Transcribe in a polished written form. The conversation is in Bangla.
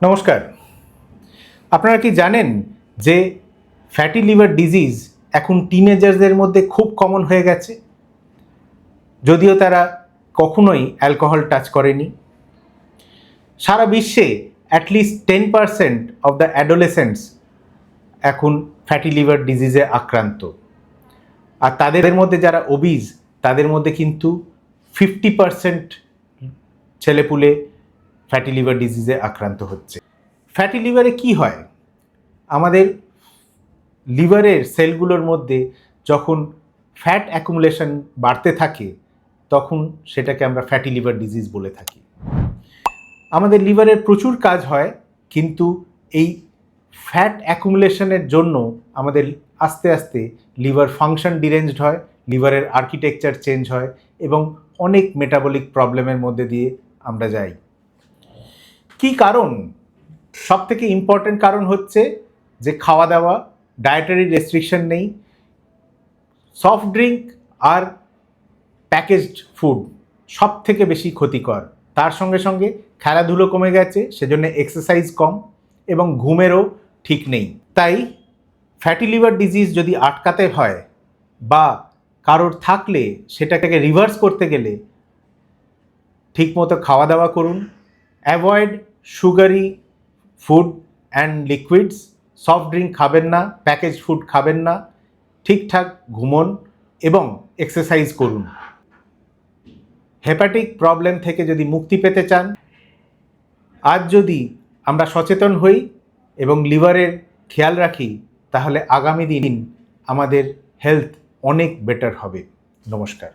নমস্কার। আপনারা কি জানেন যে ফ্যাটি লিভার ডিজিজ এখন টিনেজারদের মধ্যে খুব কমন হয়ে গেছে, যদিও তারা কখনোই অ্যালকোহল টাচ করেনি। সারা বিশ্বে অ্যাটলিস্ট 10% অফ দ্য অ্যাডোলেসেন্টস এখন ফ্যাটি লিভার ডিজিজে আক্রান্ত। আর তাদের মধ্যে যারা ওবিজ, তাদের মধ্যে কিন্তু 50% ছেলেপুলে ফ্যাটি লিভার ডিজিজে আক্রান্ত হচ্ছে। ফ্যাটি লিভারে কি হয়? আমাদের লিভারের সেলগুলোর মধ্যে যখন ফ্যাট অ্যাকুমুলেশন বাড়তে থাকে, তখন সেটাকে আমরা ফ্যাটি লিভার ডিজিজ বলে থাকি। আমাদের লিভারের প্রচুর কাজ হয়, কিন্তু এই ফ্যাট অ্যাকুমুলেশনের জন্য আমাদের আস্তে আস্তে লিভার ফাংশন ডিরেঞ্জড হয়, লিভারের আর্কিটেকচার চেঞ্জ হয় এবং অনেক মেটাবলিক প্রবলেমের মধ্যে দিয়ে আমরা যাই। কি কারণ? সবথেকে ইম্পর্টেন্ট কারণ হচ্ছে যে খাওয়া দাওয়া, ডায়েটারি রেস্ট্রিকশন নেই, সফট ড্রিঙ্ক আর প্যাকেজড ফুড সব থেকে বেশি ক্ষতিকর। তার সঙ্গে সঙ্গে খেলাধুলো কমে গেছে, সেজন্য এক্সারসাইজ কম এবং ঘুমেরও ঠিক নেই। তাই ফ্যাটি লিভার ডিজিজ যদি আটকাতে হয় বা কারোর থাকলে সেটাকে রিভার্স করতে গেলে ঠিকমতো খাওয়া দাওয়া করুন, avoid sugary food and liquids, soft drink খাবেন না, প্যাকেজ ফুড খাবেন না, ঠিকঠাক ঘুমন এবং এক্সারসাইজ করুন। হেপাটিক প্রবলেম থেকে যদি মুক্তি পেতে চান, আজ যদি আমরা সচেতন হই এবং লিভারের খেয়াল রাখি, তাহলে আগামী দিন আমাদের হেলথ অনেক বেটার হবে। নমস্কার।